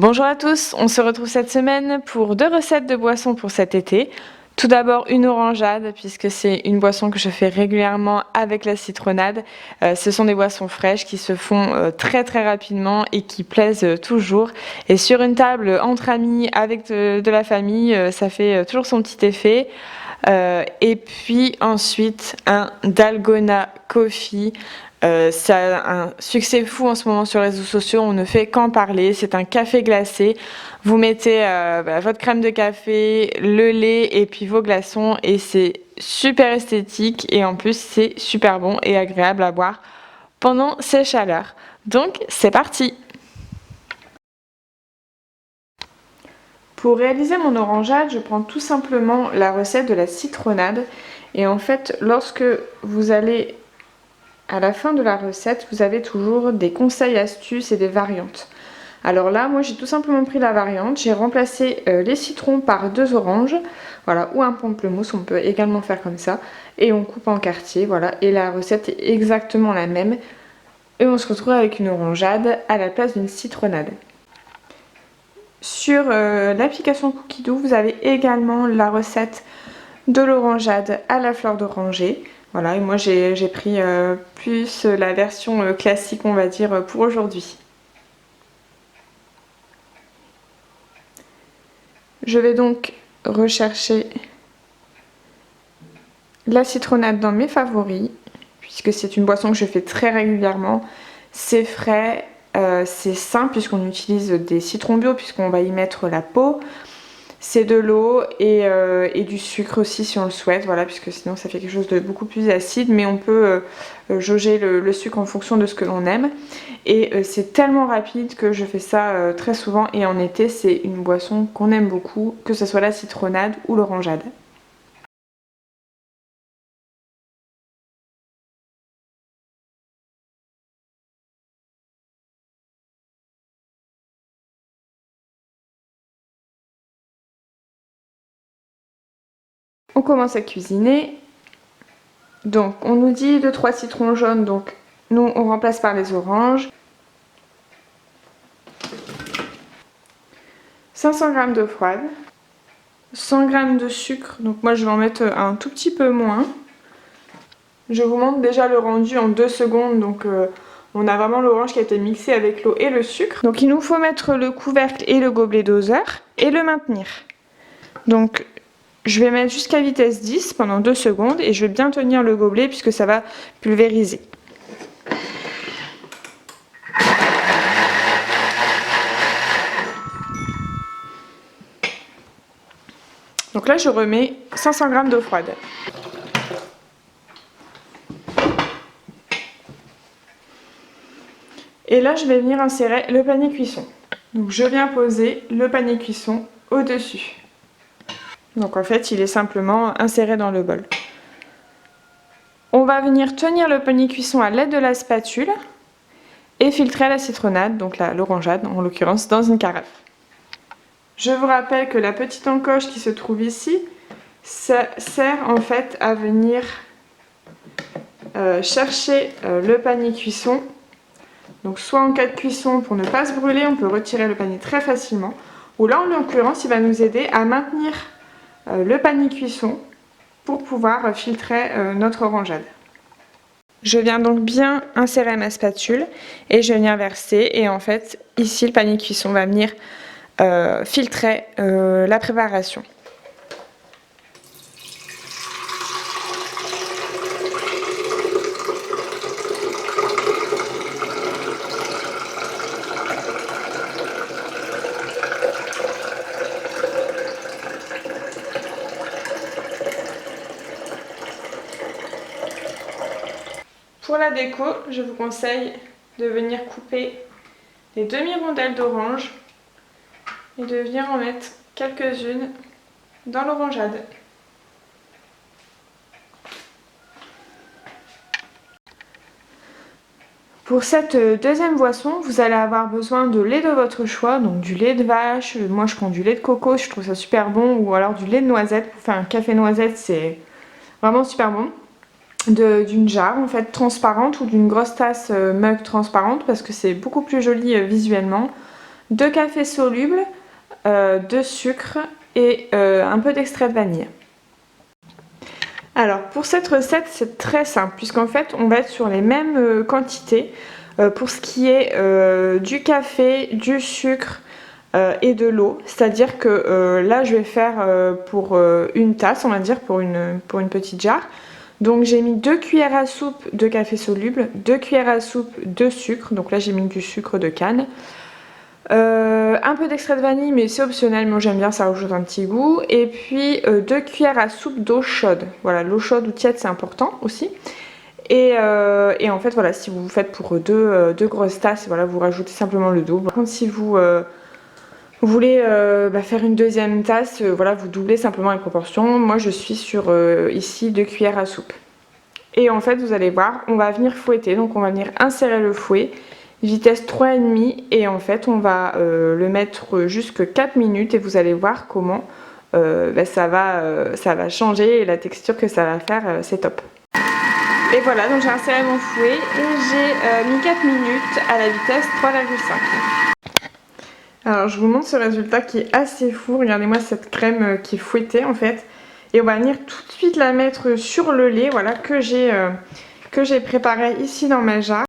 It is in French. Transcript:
Bonjour à tous, on se retrouve cette semaine pour 2 recettes de boissons pour cet été. Tout d'abord une orangeade, puisque c'est une boisson que je fais régulièrement avec la citronnade. Ce sont des boissons fraîches qui se font très rapidement et qui plaisent toujours. Et sur une table entre amis, avec de la famille, ça fait toujours son petit effet. Et puis ensuite un dalgona coffee. Ça a un succès fou en ce moment sur les réseaux sociaux, on ne fait qu'en parler. C'est un café glacé. Vous mettez votre crème de café, le lait et puis vos glaçons et c'est super esthétique et en plus c'est super bon et agréable à boire pendant ces chaleurs. Donc c'est parti! Pour réaliser mon orangeade, je prends tout simplement la recette de la citronnade et en fait lorsque vous allez à la fin de la recette, vous avez toujours des conseils, astuces et des variantes. Alors là, moi j'ai tout simplement pris la variante, j'ai remplacé les citrons par 2 oranges, voilà, ou un pamplemousse, on peut également faire comme ça, et on coupe en quartier, voilà, et la recette est exactement la même, et on se retrouve avec une orangeade à la place d'une citronnade. Sur l'application Cookidoo, vous avez également la recette de l'orangeade à la fleur d'oranger. Voilà, et moi j'ai pris plus la version classique, on va dire, pour aujourd'hui. Je vais donc rechercher la citronnade dans mes favoris, puisque c'est une boisson que je fais très régulièrement. C'est frais, c'est simple puisqu'on utilise des citrons bio, puisqu'on va y mettre la peau. C'est de l'eau et du sucre aussi si on le souhaite, voilà, puisque sinon ça fait quelque chose de beaucoup plus acide, mais on peut jauger le sucre en fonction de ce que l'on aime. Et c'est tellement rapide que je fais ça très souvent et en été c'est une boisson qu'on aime beaucoup, que ce soit la citronnade ou l'orangeade. On commence à cuisiner. Donc on nous dit 2-3 citrons jaunes, donc nous on remplace par les oranges. 500 g d'eau froide. 100 g de sucre, donc moi je vais en mettre un tout petit peu moins. Je vous montre déjà le rendu en 2 secondes, donc on a vraiment l'orange qui a été mixée avec l'eau et le sucre. Donc il nous faut mettre le couvercle et le gobelet doseur et le maintenir. Donc je vais mettre jusqu'à vitesse 10 pendant 2 secondes et je vais bien tenir le gobelet puisque ça va pulvériser. Donc là je remets 500 g d'eau froide. Et là je vais venir insérer le panier cuisson. Donc je viens poser le panier cuisson au-dessus. Donc en fait il est simplement inséré dans le bol. On va venir tenir le panier cuisson à l'aide de la spatule et filtrer la citronnade, donc l'orangeade en l'occurrence, dans une carafe. Je vous rappelle que la petite encoche qui se trouve ici, ça sert en fait à venir chercher le panier cuisson. Donc soit en cas de cuisson pour ne pas se brûler, on peut retirer le panier très facilement. Ou là en l'occurrence il va nous aider à maintenir le panier cuisson pour pouvoir filtrer notre orangeade. Je viens donc bien insérer ma spatule et je vais venir verser et en fait ici le panier cuisson va venir filtrer la préparation. Pour la déco, je vous conseille de venir couper les demi-rondelles d'orange et de venir en mettre quelques-unes dans l'orangeade. Pour cette deuxième boisson, vous allez avoir besoin de lait de votre choix, donc du lait de vache, moi je prends du lait de coco, je trouve ça super bon, ou alors du lait de noisette, pour faire un café noisette c'est vraiment super bon. D'une jarre en fait transparente ou d'une grosse tasse mug transparente parce que c'est beaucoup plus joli visuellement. 2 cafés solubles, 2 sucres et un peu d'extrait de vanille. Alors pour cette recette c'est très simple puisqu'en fait on va être sur les mêmes quantités pour ce qui est du café, du sucre et de l'eau. C'est-à-dire que là je vais faire pour une tasse, on va dire, pour une petite jarre. Donc j'ai mis 2 cuillères à soupe de café soluble, 2 cuillères à soupe de sucre, donc là j'ai mis du sucre de canne. Un peu d'extrait de vanille mais c'est optionnel, moi j'aime bien, ça rajoute un petit goût. Et puis 2 cuillères à soupe d'eau chaude. Voilà, l'eau chaude ou tiède c'est important aussi. Et en fait voilà, si vous faites pour deux grosses tasses, voilà, vous rajoutez simplement le double. Par contre si vous voulez faire une deuxième tasse, voilà, vous doublez simplement les proportions. Moi je suis sur ici 2 cuillères à soupe. Et en fait vous allez voir, on va venir fouetter, donc on va venir insérer le fouet, vitesse 3,5, et en fait on va le mettre jusque 4 minutes et vous allez voir comment ça va changer et la texture que ça va faire, c'est top. Et voilà, donc j'ai inséré mon fouet et j'ai mis 4 minutes à la vitesse 3,5. Alors je vous montre ce résultat qui est assez fou, regardez-moi cette crème qui est fouettée en fait. Et on va venir tout de suite la mettre sur le lait, voilà, que j'ai préparé ici dans ma jarre.